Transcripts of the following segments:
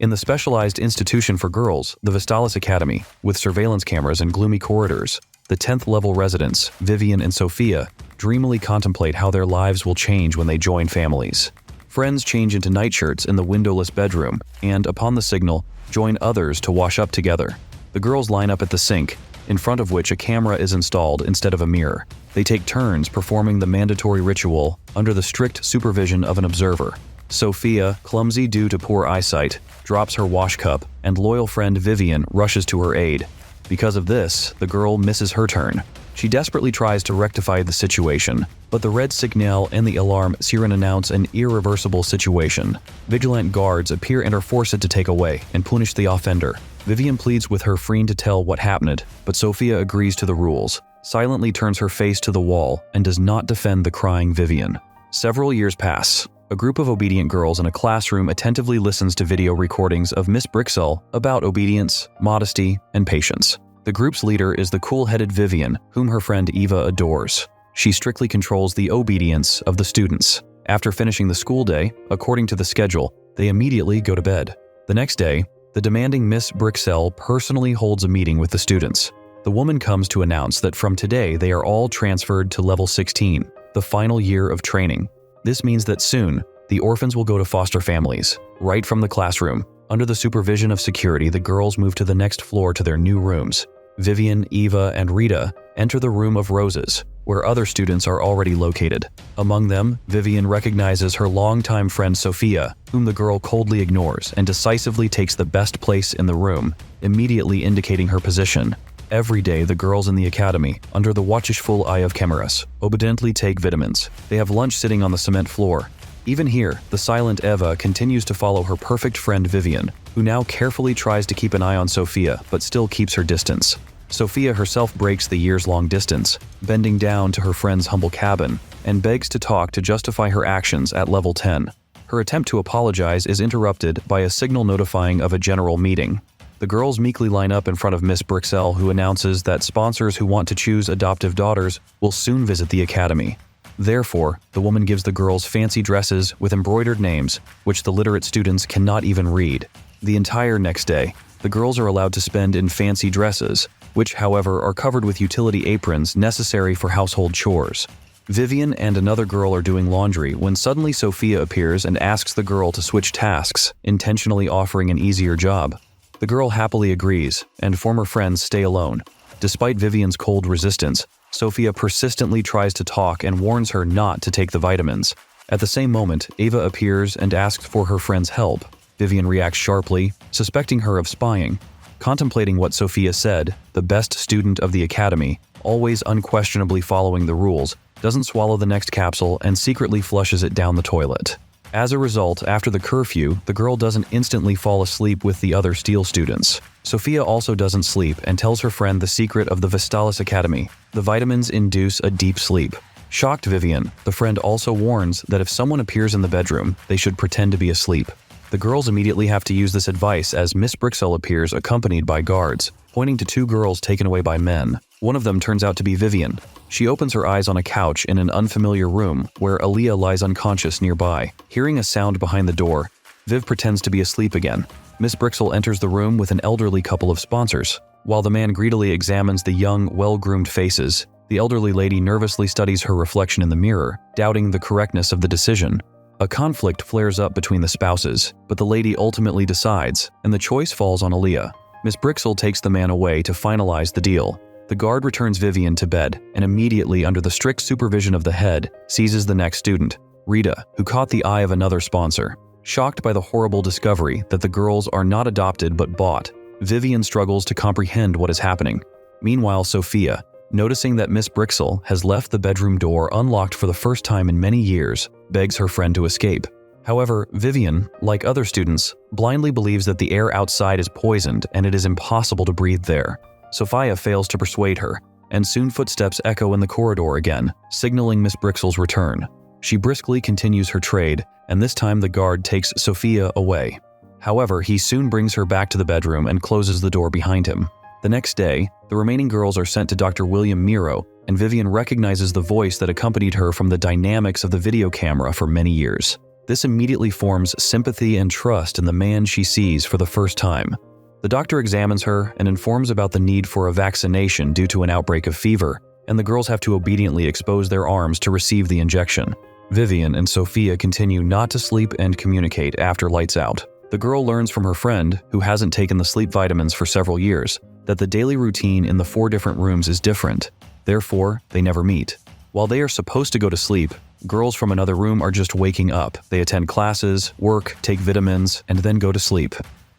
In the specialized institution for girls, the Vestalis Academy, with surveillance cameras and gloomy corridors, the 10th level residents, Vivian and Sophia, dreamily contemplate how their lives will change when they join families. Friends change into nightshirts in the windowless bedroom and, upon the signal, join others to wash up together. The girls line up at the sink, in front of which a camera is installed instead of a mirror. They take turns performing the mandatory ritual under the strict supervision of an observer. Sophia, clumsy due to poor eyesight, drops her wash cup, and loyal friend Vivian rushes to her aid. Because of this, the girl misses her turn. She desperately tries to rectify the situation, but the red signal and the alarm siren announce an irreversible situation. Vigilant guards appear and are forced to take away and punish the offender. Vivian pleads with her friend to tell what happened, but Sophia agrees to the rules, silently turns her face to the wall, and does not defend the crying Vivian. Several years pass. A group of obedient girls in a classroom attentively listens to video recordings of Miss Brixell about obedience, modesty, and patience. The group's leader is the cool-headed Vivian, whom her friend Eva adores. She strictly controls the obedience of the students. After finishing the school day, according to the schedule, they immediately go to bed. The next day, the demanding Miss Brixell personally holds a meeting with the students. The woman comes to announce that from today they are all transferred to level 16, the final year of training. This means that soon, the orphans will go to foster families. Right from the classroom, under the supervision of security, the girls move to the next floor to their new rooms. Vivian, Eva, and Rita enter the room of roses, where other students are already located. Among them, Vivian recognizes her longtime friend Sophia, whom the girl coldly ignores and decisively takes the best place in the room, immediately indicating her position. Every day, the girls in the academy, under the watchful eye of Cameras, obediently take vitamins. They have lunch sitting on the cement floor. Even here, the silent Eva continues to follow her perfect friend Vivian, who now carefully tries to keep an eye on Sophia but still keeps her distance. Sophia herself breaks the years-long distance, bending down to her friend's humble cabin, and begs to talk to justify her actions at level 10. Her attempt to apologize is interrupted by a signal notifying of a general meeting. The girls meekly line up in front of Miss Brixell, who announces that sponsors who want to choose adoptive daughters will soon visit the academy. Therefore, the woman gives the girls fancy dresses with embroidered names, which the literate students cannot even read. The entire next day, the girls are allowed to spend in fancy dresses, which, however, are covered with utility aprons necessary for household chores. Vivian and another girl are doing laundry when suddenly Sophia appears and asks the girl to switch tasks, intentionally offering an easier job. The girl happily agrees, and former friends stay alone. Despite Vivian's cold resistance, Sophia persistently tries to talk and warns her not to take the vitamins. At the same moment, Ava appears and asks for her friend's help. Vivian reacts sharply, suspecting her of spying. Contemplating what Sophia said, the best student of the academy, always unquestionably following the rules, doesn't swallow the next capsule and secretly flushes it down the toilet. As a result, after the curfew, the girl doesn't instantly fall asleep with the other Steel students. Sophia also doesn't sleep and tells her friend the secret of the Vestalis Academy. The vitamins induce a deep sleep. Shocked Vivian, the friend also warns that if someone appears in the bedroom, they should pretend to be asleep. The girls immediately have to use this advice as Miss Brixell appears accompanied by guards, pointing to two girls taken away by men. One of them turns out to be Vivian. She opens her eyes on a couch in an unfamiliar room where Aaliyah lies unconscious nearby. Hearing a sound behind the door, Viv pretends to be asleep again. Miss Brixell enters the room with an elderly couple of sponsors. While the man greedily examines the young, well-groomed faces, the elderly lady nervously studies her reflection in the mirror, doubting the correctness of the decision. A conflict flares up between the spouses, but the lady ultimately decides, and the choice falls on Aaliyah. Miss Brixell takes the man away to finalize the deal. The guard returns Vivian to bed, and immediately, under the strict supervision of the head, seizes the next student, Rita, who caught the eye of another sponsor. Shocked by the horrible discovery that the girls are not adopted but bought, Vivian struggles to comprehend what is happening. Meanwhile, Sophia, noticing that Miss Brixell has left the bedroom door unlocked for the first time in many years, begs her friend to escape. However, Vivian, like other students, blindly believes that the air outside is poisoned and it is impossible to breathe there. Sophia fails to persuade her, and soon footsteps echo in the corridor again, signaling Miss Brixell's return. She briskly continues her trade, and this time the guard takes Sophia away. However, he soon brings her back to the bedroom and closes the door behind him. The next day, the remaining girls are sent to Dr. William Miro, and Vivian recognizes the voice that accompanied her from the dynamics of the video camera for many years. This immediately forms sympathy and trust in the man she sees for the first time. The doctor examines her and informs about the need for a vaccination due to an outbreak of fever, and the girls have to obediently expose their arms to receive the injection. Vivian and Sophia continue not to sleep and communicate after lights out. The girl learns from her friend, who hasn't taken the sleep vitamins for several years, that the daily routine in the 4 different rooms is different. Therefore, they never meet. While they are supposed to go to sleep, girls from another room are just waking up. They attend classes, work, take vitamins, and then go to sleep.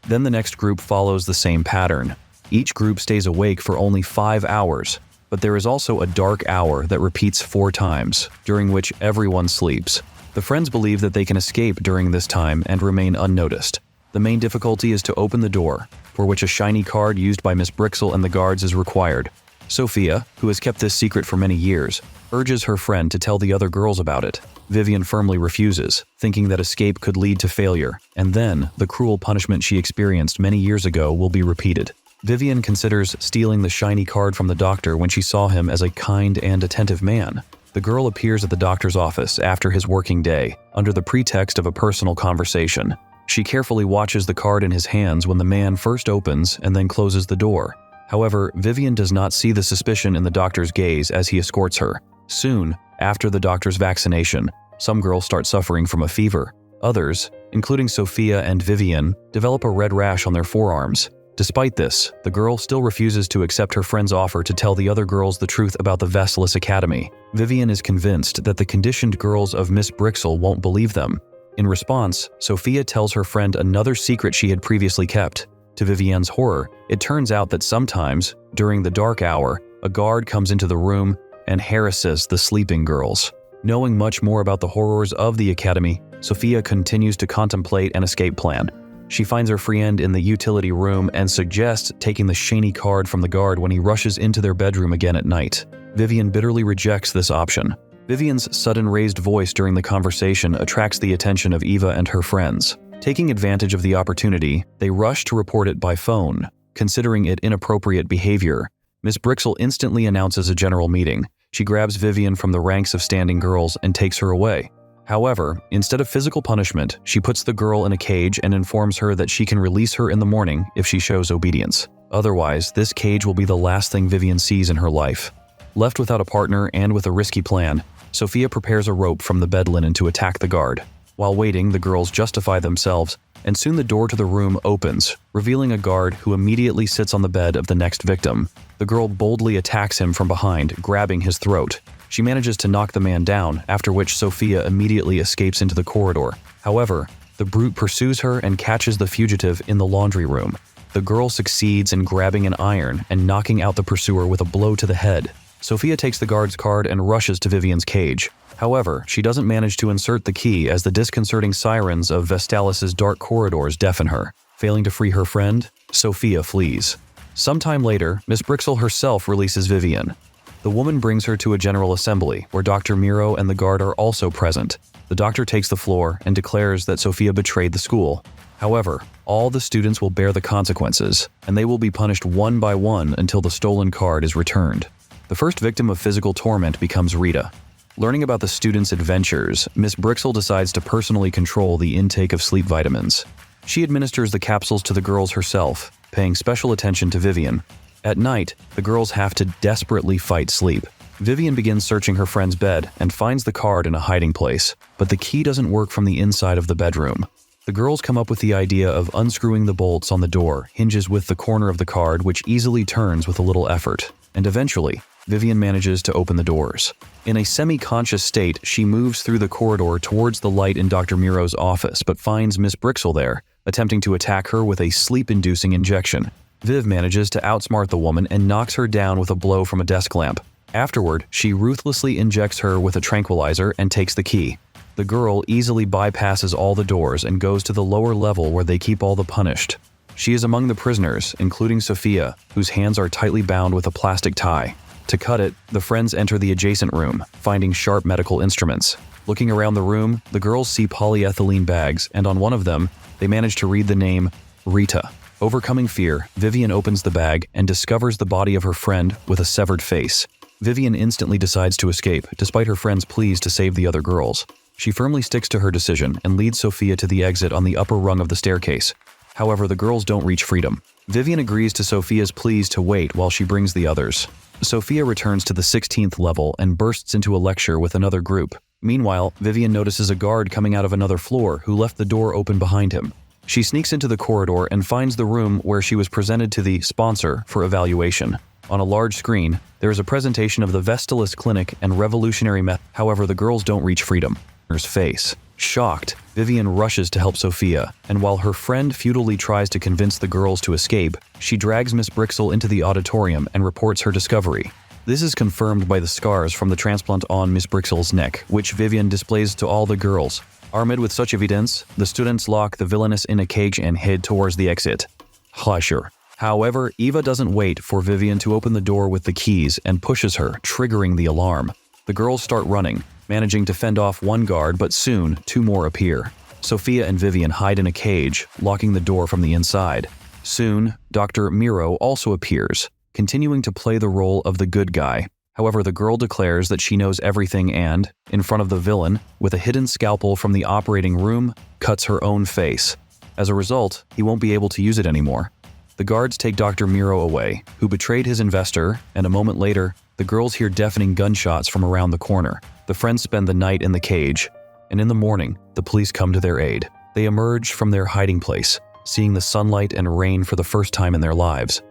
Then the next group follows the same pattern. Each group stays awake for only 5 hours, but there is also a dark hour that repeats 4 times, during which everyone sleeps. The friends believe that they can escape during this time and remain unnoticed. The main difficulty is to open the door, for which a shiny card used by Miss Brixel and the guards is required. Sophia, who has kept this secret for many years, urges her friend to tell the other girls about it. Vivian firmly refuses, thinking that escape could lead to failure, and then the cruel punishment she experienced many years ago will be repeated. Vivian considers stealing the shiny card from the doctor when she saw him as a kind and attentive man. The girl appears at the doctor's office after his working day, under the pretext of a personal conversation. She carefully watches the card in his hands when the man first opens and then closes the door. However, Vivian does not see the suspicion in the doctor's gaze as he escorts her. Soon, after the doctor's vaccination, some girls start suffering from a fever. Others, including Sophia and Vivian, develop a red rash on their forearms. Despite this, the girl still refuses to accept her friend's offer to tell the other girls the truth about the Vestalis Academy. Vivian is convinced that the conditioned girls of Miss Brixel won't believe them. In response, Sophia tells her friend another secret she had previously kept. To Vivian's horror, it turns out that sometimes, during the dark hour, a guard comes into the room and harasses the sleeping girls. Knowing much more about the horrors of the academy, Sophia continues to contemplate an escape plan. She finds her friend in the utility room and suggests taking the shiny card from the guard when he rushes into their bedroom again at night. Vivian bitterly rejects this option. Vivian's sudden raised voice during the conversation attracts the attention of Eva and her friends. Taking advantage of the opportunity, they rush to report it by phone. Considering it inappropriate behavior, Miss Brixel instantly announces a general meeting. She grabs Vivian from the ranks of standing girls and takes her away. However, instead of physical punishment, she puts the girl in a cage and informs her that she can release her in the morning if she shows obedience. Otherwise, this cage will be the last thing Vivian sees in her life. Left without a partner and with a risky plan, Sophia prepares a rope from the bed linen to attack the guard. While waiting, the girls justify themselves, and soon the door to the room opens, revealing a guard who immediately sits on the bed of the next victim. The girl boldly attacks him from behind, grabbing his throat. She manages to knock the man down, after which Sophia immediately escapes into the corridor. However, the brute pursues her and catches the fugitive in the laundry room. The girl succeeds in grabbing an iron and knocking out the pursuer with a blow to the head. Sophia takes the guard's card and rushes to Vivian's cage. However, she doesn't manage to insert the key as the disconcerting sirens of Vestalis's dark corridors deafen her. Failing to free her friend, Sophia flees. Sometime later, Miss Brixel herself releases Vivian. The woman brings her to a general assembly, where Dr. Miro and the guard are also present. The doctor takes the floor and declares that Sophia betrayed the school. However, all the students will bear the consequences, and they will be punished one by one until the stolen card is returned. The first victim of physical torment becomes Rita. Learning about the students' adventures, Miss Brixel decides to personally control the intake of sleep vitamins. She administers the capsules to the girls herself, paying special attention to Vivian. At night, the girls have to desperately fight sleep. Vivian begins searching her friend's bed and finds the card in a hiding place, but the key doesn't work from the inside of the bedroom. The girls come up with the idea of unscrewing the bolts on the door hinges with the corner of the card, which easily turns with a little effort. And eventually, Vivian manages to open the doors. In a semi-conscious state, she moves through the corridor towards the light in Dr. Miro's office, but finds Miss Brixel there, attempting to attack her with a sleep-inducing injection. Viv manages to outsmart the woman and knocks her down with a blow from a desk lamp. Afterward, she ruthlessly injects her with a tranquilizer and takes the key. The girl easily bypasses all the doors and goes to the lower level where they keep all the punished. She is among the prisoners, including Sophia, whose hands are tightly bound with a plastic tie. To cut it, the friends enter the adjacent room, finding sharp medical instruments. Looking around the room, the girls see polyethylene bags, and on one of them, they manage to read the name Rita. Overcoming fear, Vivian opens the bag and discovers the body of her friend with a severed face. Vivian instantly decides to escape, despite her friend's pleas to save the other girls. She firmly sticks to her decision and leads Sophia to the exit on the upper rung of the staircase. However, the girls don't reach freedom. Vivian agrees to Sophia's pleas to wait while she brings the others. Sophia returns to the 16th level and bursts into a lecture with another group. Meanwhile, Vivian notices a guard coming out of another floor who left the door open behind him. She sneaks into the corridor and finds the room where she was presented to the sponsor for evaluation. On a large screen, there is a presentation of the Vestalis Clinic and revolutionary method. However, the girls don't reach freedom. Her face. Shocked, Vivian rushes to help Sophia, and while her friend futilely tries to convince the girls to escape, she drags Miss Brixel into the auditorium and reports her discovery. This is confirmed by the scars from the transplant on Miss Brixel's neck, which Vivian displays to all the girls. Armed with such evidence, the students lock the villainess in a cage and head towards the exit. Sure. However, Eva doesn't wait for Vivian to open the door with the keys and pushes her, triggering the alarm. The girls start running, managing to fend off one guard, but soon, two more appear. Sophia and Vivian hide in a cage, locking the door from the inside. Soon, Dr. Miro also appears, continuing to play the role of the good guy. However, the girl declares that she knows everything and, in front of the villain, with a hidden scalpel from the operating room, cuts her own face. As a result, he won't be able to use it anymore. The guards take Dr. Miro away, who betrayed his investor, and a moment later, the girls hear deafening gunshots from around the corner. The friends spend the night in the cage, and in the morning, the police come to their aid. They emerge from their hiding place, seeing the sunlight and rain for the first time in their lives.